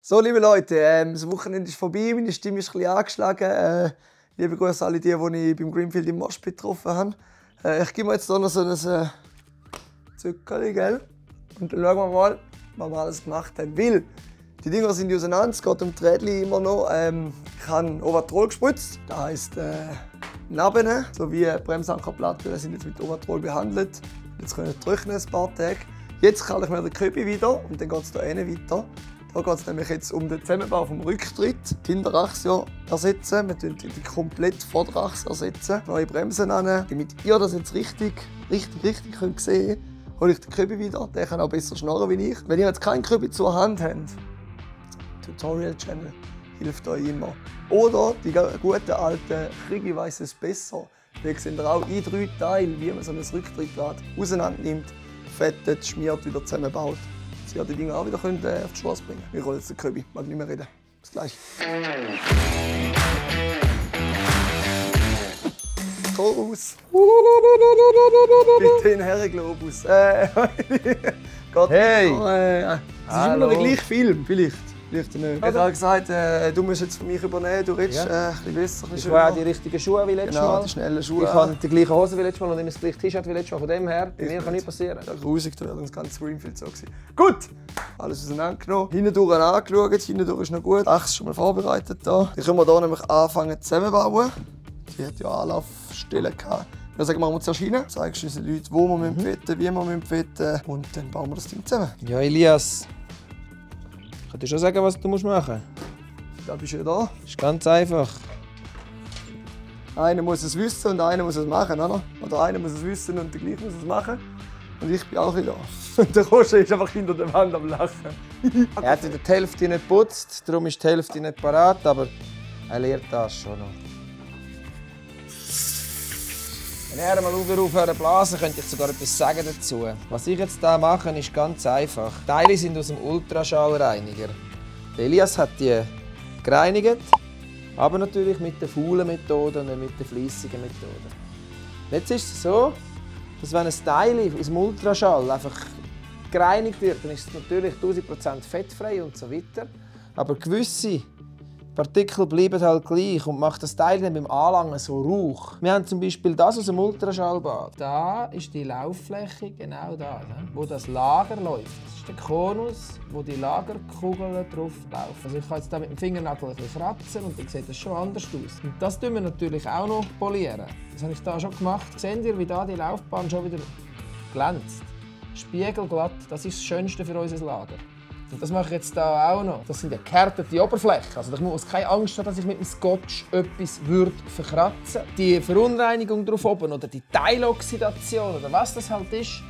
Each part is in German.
So, liebe Leute, das Wochenende ist vorbei, meine Stimme ist ein bisschen angeschlagen. Liebe Grüße an alle die ich beim Greenfield im Moshpit getroffen habe. Ich gebe mir jetzt hier noch so ein Zuckerli, gell? Und dann schauen wir mal, was wir alles gemacht haben. Weil die Dinger sind auseinander, es geht um die Rädchen immer noch. Ich habe Ovatrol gespritzt, das heisst Narben sowie Bremsankerplatten sind jetzt mit Ovatrol behandelt. Jetzt können wir trocknen ein paar Tage. Jetzt kann ich mir den Köbi wieder und dann geht es hier weiter. Da geht es nämlich jetzt um den Zusammenbau vom Rücktritt. Die Hinterachse ersetzen, wir ersetzen die komplette Vorderachse ersetzen. Neue Bremsen an. Damit ihr das jetzt richtig sehen könnt, hole ich den Köbi wieder. Der kann auch besser schnurren wie ich. Wenn ihr jetzt keinen Köbi zur Hand habt, Tutorial Channel hilft euch immer. Oder die guten alten Kriege weiss es besser. Da seht ihr auch in 3 Teilen, wie man so ein Rücktrittrad auseinander nimmt, fettet, schmiert, wieder zusammenbaut. Dass ihr die Dinge auch wieder auf die Straße bringen könnt. Wir rollen jetzt den Köbi, mag nicht mehr reden. Bis gleich. Globus. Bitte in Herren Globus. Hey! Es ist immer noch der gleiche Film, vielleicht. Vielleicht nicht. Ich habe gesagt, du musst jetzt für mich übernehmen, du redest ein bisschen besser, ein bisschen schöner. Die richtigen Schuhe wie letztes Mal. Mal. Die schnellen Schuhe. Ich habe die gleiche Hose wie letztes Mal und immer das gleiche T-Shirt wie letztes Mal. Von dem her, bei mir kann nichts passieren. Ja, grusig, da wäre das ganze Greenfield so gewesen. Gut! Alles auseinandergenommen. Hindurch angeschaut, hindurch ist noch gut. Achse ist schon mal vorbereitet da. Die können wir hier nämlich anfangen zusammenbauen. Die hat ja Anlaufstellen gehabt. Ja, sagen wir zuerst rein, zeigst unseren Leuten, wo wir fetten, wie wir fetten und dann bauen wir das Ding zusammen. Ja, Elias. Ich kann dir schon sagen, was du machen musst. Da bist du ja da. Das ist ganz einfach. Einer muss es wissen und einer muss es machen, oder? Oder einer muss es wissen und der gleiche muss es machen. Und ich bin auch wieder da. Und der Roger ist einfach hinter der Wand am Lachen. Er hat die Hälfte nicht geputzt, darum ist die Hälfte nicht parat, aber er lernt das schon noch. Wenn er mal aufhören zu blasen, könnte ich sogar etwas sagen dazu. Was ich jetzt hier mache, ist ganz einfach. Die Teile sind aus dem Ultraschallreiniger. Der Elias hat die gereinigt, aber natürlich mit der faulen Methode und nicht mit der fließigen Methode. Jetzt ist es so, dass wenn ein Teil aus dem Ultraschall einfach gereinigt wird, dann ist es natürlich 1000% fettfrei und so weiter. Aber gewisse Partikel bleiben halt gleich und macht das Teil dann beim Anlangen so Rauch. Wir haben zum Beispiel das aus dem Ultraschallbad. Da ist die Lauffläche, genau da, wo das Lager läuft. Das ist der Konus, wo die Lagerkugeln drauf laufen. Also ich kann jetzt da mit dem Fingernagel ein bisschen kratzen und dann sieht das schon anders aus. Und das tun wir natürlich auch noch polieren. Das habe ich da schon gemacht. Seht ihr, wie da die Laufbahn schon wieder glänzt? Spiegelglatt, das ist das Schönste für unser Lager. Und das mache ich jetzt hier auch noch. Das sind ja gehärtete Oberflächen. Also ich muss keine Angst haben, dass ich mit dem Scotch etwas verkratzen würde. Die Verunreinigung drauf oben oder die Teiloxidation oder was das halt ist,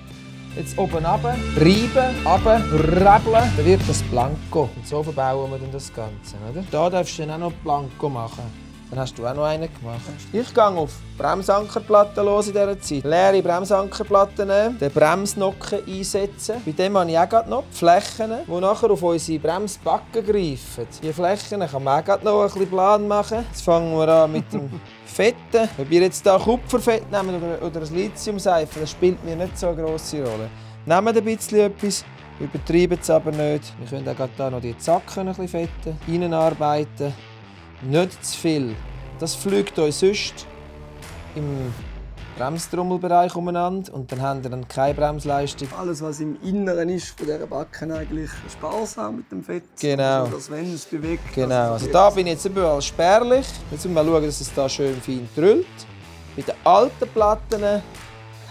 jetzt oben runter, reiben, runter, rebeln, dann wird das Blanco. Und so verbauen wir dann das Ganze. Oder? Da darfst du dann auch noch Blanco machen. Dann hast du auch noch einen gemacht. Ich gehe auf Bremsankerplatten los in dieser Zeit. Leere Bremsankerplatten nehmen, den Bremsnocken einsetzen. Bei dem habe ich auch gerade noch die Flächen, die nachher auf unsere Bremsbacken greifen. Die Flächen kann man auch gerade noch ein bisschen Plan machen. Jetzt fangen wir an mit dem Fetten. Ob ihr jetzt hier Kupferfett nehmt oder ein Lithiumseifen, das spielt mir nicht so eine grosse Rolle. Nehmt ein bisschen etwas, übertreiben es aber nicht. Wir können auch gerade hier noch die Zacken ein bisschen fetten, reinarbeiten. Nicht zu viel. Das fliegt euch sonst im Bremstrommelbereich umeinander und dann habt ihr dann keine Bremsleistung. Alles, was im Inneren ist von dieser Backen, eigentlich sparsam mit dem Fett. Genau. Also, dass wenn es bewegt. Genau. Also da bin ich jetzt überall spärlich. Jetzt müssen wir schauen, dass es da schön fein drüllt. Bei den alten Platten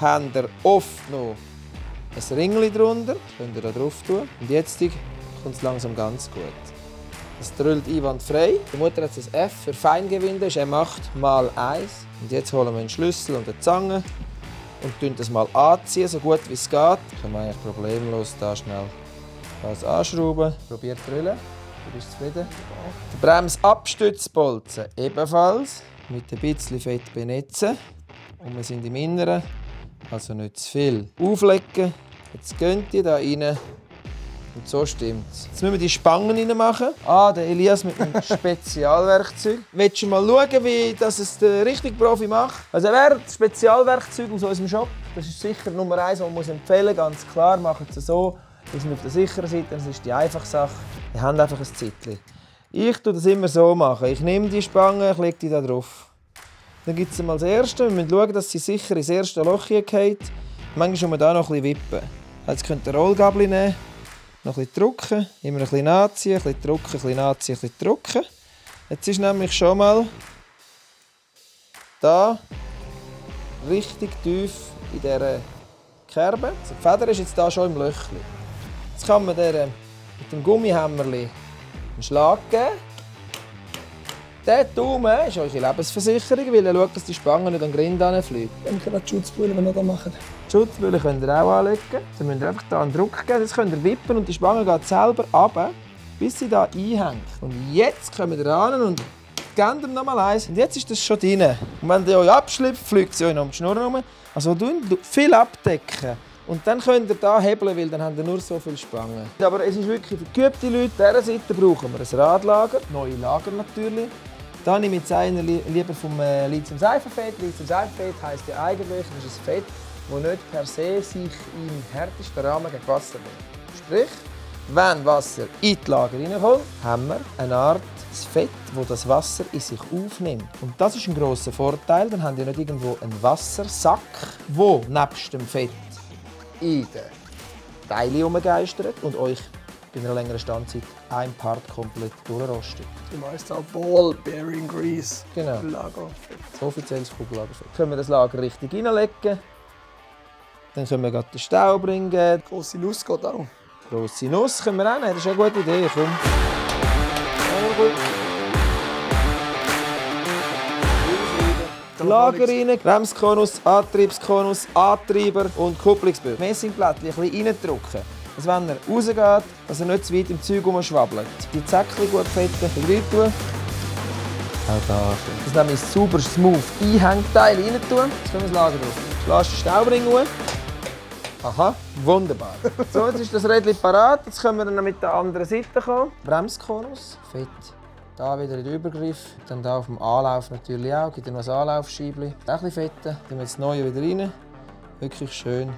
habt ihr oft noch ein Ringli drunter. Das könnt ihr da drauf tun. Und jetzt kommt es langsam ganz gut. Es drüllt einwandfrei. Die Mutter hat ein F für Feingewinde, ist M8 mal 1. Und jetzt holen wir einen Schlüssel und eine Zange und tun das mal anziehen, so gut wie es geht. Dann können wir eigentlich problemlos da schnell das anschrauben. Probiert drüllen. Du bist zufrieden? Der Bremsabstützbolzen ebenfalls mit ein bisschen Fett benetzen. Und wir sind im Inneren, also nicht zu viel. Auflegen. Jetzt gönnt ihr da rein. Und so stimmt's. Jetzt müssen wir die Spangen reinmachen. Der Elias mit einem Spezialwerkzeug. Willst du mal schauen, wie das es der richtige Profi macht? Also das Spezialwerkzeug aus unserem Shop, das ist sicher Nummer 1, das man empfehlen muss. Ganz klar, machen es so. Die sind auf der sicheren Seite, das ist die einfache Sache. Wir haben einfach ein Zeitchen. Ich mache das immer so. Ich nehme die Spange, ich lege die da drauf. Dann gibt es mal das erste. Wir müssen schauen, dass sie sicher ins erste Loch geht. Manchmal muss man da noch ein bisschen wippen. Jetzt könnt ihr eine Rollgabel nehmen, noch ein bisschen drücken, immer ein bisschen nachziehen, ein bisschen drücken, ein bisschen nachziehen, ein bisschen drücken. Jetzt ist nämlich schon mal da richtig tief in dieser Kerbe. Also die Feder ist jetzt da schon im Löchli. Jetzt kann man mit dem Gummihämmerli einen Schlag geben. Der Daumen ist eure Lebensversicherung, weil ihr schaut, dass die Spange nicht an den Grind hinfliegt. Denke an die Schutzbrille, wenn ihr das macht. Die Schutzbrille könnt ihr auch anlegen. Dann müsst ihr einfach hier einen Druck geben. Jetzt könnt ihr wippen und die Spange geht selber runter, bis sie hier einhängt. Und jetzt kommt ihr ran und gebt ihm nochmal eins. Und jetzt ist das schon drin. Und wenn ihr euch abschlüpft, fliegt sie euch noch um die Schnur herum. Also viel abdecken. Und dann könnt ihr hier hebeln, weil dann habt ihr nur so viele Spangen. Aber es ist wirklich für geübte Leute. An dieser Seite brauchen wir ein Radlager, neue Lager natürlich. Da nehme ich jetzt einen lieber vom Lithium-Seifenfett. Lithium-Seifenfett heisst ja eigentlich, das ist ein Fett, das nicht per se sich im härtesten Rahmen gegen Wasser bringt. Sprich, wenn Wasser in die Lager reinkommt, haben wir eine Art Fett, das das Wasser in sich aufnimmt. Und das ist ein grosser Vorteil. Dann habt ihr nicht irgendwo einen Wassersack, der nebst dem Fett in den Teilen herumgeistert und euch bei einer längeren Standzeit ein Part komplett durchrostet. Du meinst auch Ball-Bearing Grease. Genau. Lager. Offizielles Kugellagerfett. Können wir das Lager richtig reinlegen. Dann können wir den Stau bringen. Grosse Nuss geht auch. Grosse Nuss können wir auch nehmen. Das ist eine gute Idee. Komm. Lager rein, Bremskonus, Antriebskonus, Antreiber und Kupplungsbügel. Messingplättchen ein bisschen reindrücken. Dass wenn er rausgeht, dass er nicht zu weit im Zeug rumschwabbelt. Die Zäckchen gut fetten, ein bisschen rein tun. Auch da. Das nämlich sauber, smooth Einhängteil rein tun. Jetzt können wir das Lager drauf. Lass den Staubring hoch. Aha, wunderbar. So, jetzt ist das Rädchen parat. Jetzt können wir dann mit der anderen Seite kommen. Bremskonus, fett. Da wieder in den Übergriff. Dann hier auf dem Anlauf natürlich auch. Gibt noch ein Anlaufscheibchen. Auch ein bisschen fetten. Dann wir das Neue wieder rein. Wirklich schön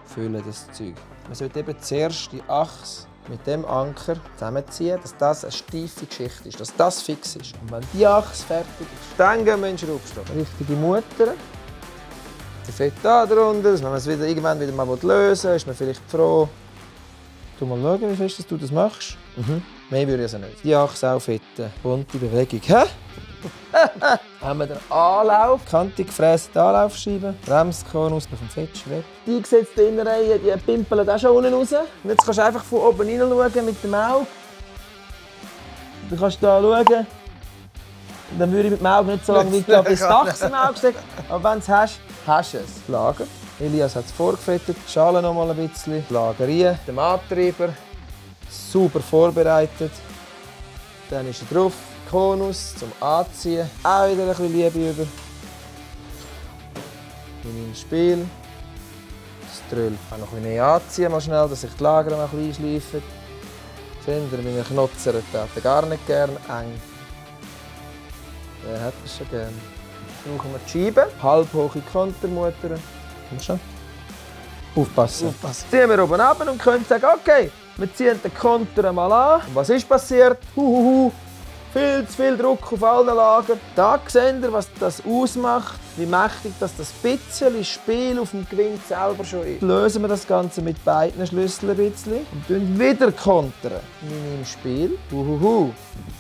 füllen, das Zeug. Man sollte eben zuerst die Achse mit dem Anker zusammenziehen, dass das eine steife Geschichte ist, dass das fix ist. Und wenn die Achse fertig ist, dann gehen wir in den Schraubstock. Richtige Mutter. Die Fett da drunter, dass wenn man es wieder, irgendwann wieder mal lösen will, ist man vielleicht froh. Du mal schauen, wie fest du das machst. Mehr würde ich also nicht. Die Achse auch fetten. Bunte Bewegung. Hä? Haben wir den Anlauf, kantig gefräste Anlaufscheibe, Bremskonus auf dem Fettschwert. Die gesetzte Innenreihe, die pimpeln auch schon unten raus. Und jetzt kannst du einfach von oben hinschauen mit dem Auge. Du kannst hier schauen. Und dann würde ich mit dem Auge nicht so lange weiter bis das im Auge sehen. Aber wenn du es hast, hast du es. Lager. Elias hat es vorgefettet. Schale noch mal ein bisschen. Lager rein. Den Antreiber. Super vorbereitet. Dann ist er drauf. Konus zum Anziehen. Auch wieder ein bisschen Liebe über. In meinem Spiel. Das Tröll. Auch noch ein bisschen näher anziehen, mal schnell, dass sich die Lager noch ein bisschen einschleifen. Seht ihr, meine Knotzer hat er gar nicht gern eng. Der hat es schon gern. Jetzt brauchen wir die Scheibe. Halbhohe Kontermutter. Komm schon. Aufpassen. Ziehen wir oben ab und können sagen, okay, wir ziehen den Konter mal an. Und was ist passiert? Viel zu viel Druck auf allen Lagern. Da seht ihr, was das ausmacht, wie mächtig das bisschen Spiel auf dem Gewinn selber schon ist. Lösen wir das Ganze mit beiden Schlüsseln ein bisschen und tun wieder kontern. In meinem Spiel.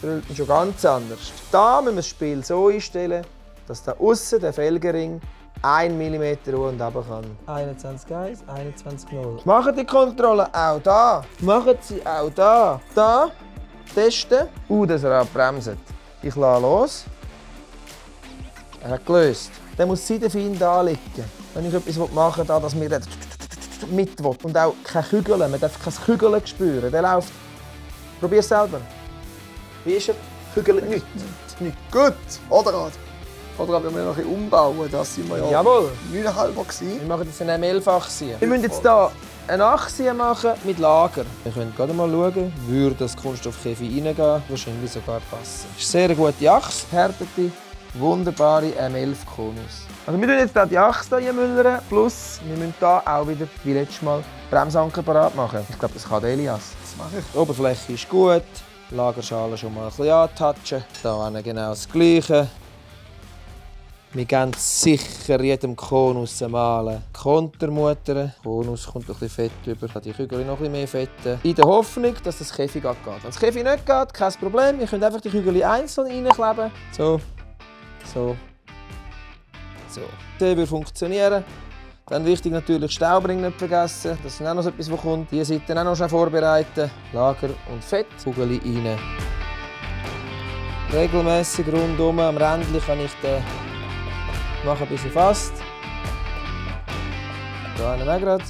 Das ist schon ganz anders. Da müssen wir das Spiel so einstellen, dass da außen der Felgenring 1 mm hoch und runter kann. 21,1, 21,0. Machen die Kontrolle auch da. Machen sie auch da. Da. Testen. Das Rad bremst. Ich lasse los. Er hat gelöst. Dann muss die Seitenfein da liegen. Wenn ich etwas machen will, dass wir mit will. Und auch keine Kügeln. Man darf kein Kügeln spüren. Der läuft. Probier es selber. Wie ist er? Kügeln nicht. Nicht gut. Oder wenn wir noch ein bisschen umbauen, das sind wir ja Jawohl. 9,5 Wir machen jetzt eine ML-Achse. Wir müssen jetzt hier eine Achse machen mit Lager. Wir können gerade mal schauen, würde das Kunststoffkäfig reingehen, wahrscheinlich sogar passen. Das ist eine sehr gute Achse, härtete. wunderbare M11 Konus. Also wir tun jetzt hier die Achse hier müllern, plus wir müssen hier auch wieder, wie letztes Mal, Bremsanker parat machen. Ich glaube, das kann der Elias. Das mache ich. Die Oberfläche ist gut, die Lagerschale schon mal ein bisschen antatschen. Hier genau das Gleiche. Wir geben sicher jedem Konus malen. Kontermutter. Konus kommt ein bisschen Fett über. Die Kügel noch ein bisschen mehr Fett. In der Hoffnung, dass das Käfig geht. Wenn das Käfig nicht geht, kein Problem. Ihr könnt einfach die Kügel einzeln reinkleben. So. So. So. Das wird funktionieren. Dann wichtig natürlich Staubring nicht vergessen. Das ist auch noch so etwas, was kommt. Diese Seite auch noch schnell vorbereiten. Lager und Fett. Kugel rein. Regelmäßig rundum. Am Rändchen kann ich den machen, bis er fasst. Da einen auch gerade.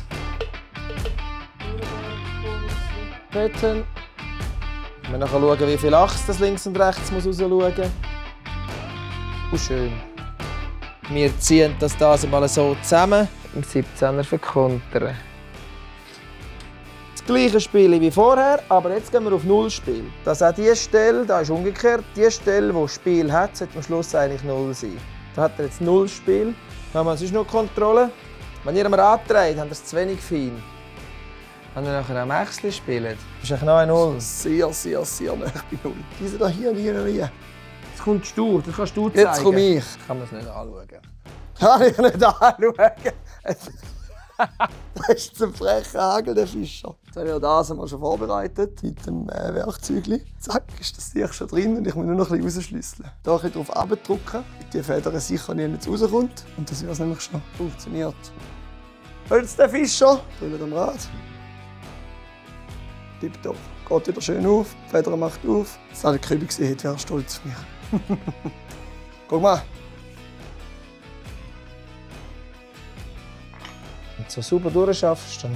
Fetten. Wir nachher schauen, wie viel Achse das links und rechts muss rausschauen. Und schön. Wir ziehen das mal so zusammen. Im 17er verkontern. Das gleiche Spiel wie vorher, aber jetzt gehen wir auf Nullspiel. Dass auch diese Stelle, da ist umgekehrt, die Stelle, die Spiel hat, sollte am Schluss eigentlich 0 sein. Da hat er jetzt 0 Spiel. Dann haben wir sonst noch Kontrolle. Wenn ihr mal antreibt, habt ihr es zu wenig fein. Wenn ihr nachher am Ächsli spielt, ist es noch ein 0. Sehr, sehr, sehr nah bei 0. Diese da hier und hier und hier. Jetzt kommst du, das kannst du zeigen. Jetzt komme ich. Kann man es nicht anschauen. Kann ich nicht anschauen. Das ist ein frecher Hagel, der Fischer. Jetzt habe ich das mal schon vorbereitet mit dem Werkzeugchen. Zack, ist das Licht schon drin und ich muss nur noch ein bisschen rausschlüsseln. Hier kann ich drauf abdrücken, damit die Feder sicher nicht rauskommt. Und das wird es nämlich schon funktioniert. Jetzt der Fischer, drüllen am Rad. Tipptopp. Geht wieder schön auf, die Feder macht auf. Das hat der Krübi gesehen, wäre stolz auf mich. Guck mal. Wenn du so sauber durchschaffst, dann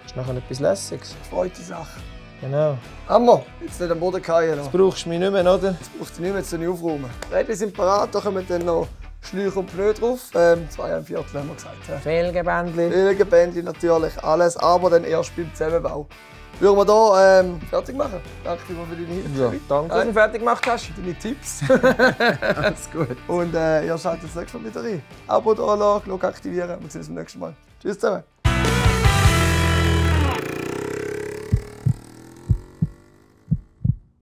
ist nachher etwas Lässiges. Freute Sache. Genau. Hammer! Jetzt nicht am Boden fallen. Jetzt brauchst du mich nicht mehr, oder? Jetzt braucht sie nicht mehr, jetzt nicht aufräumen. Die Räder sind parat, da kommen dann noch Schläuche und Pneu drauf. 2,25 haben wir gesagt. Ja. Felgenbändchen. Felgenbändchen natürlich, alles, aber dann erst beim Zusammenbau. Würden wir hier fertig machen. Danke dir für deine Hilfe. Ja, danke, dass du fertig gemacht hast. Für deine Tipps. Alles gut. Und ihr schaltet das nächste Mal wieder rein. Abo da lassen, Glocke aktivieren. Wir sehen uns beim nächsten Mal. Tschüss zusammen.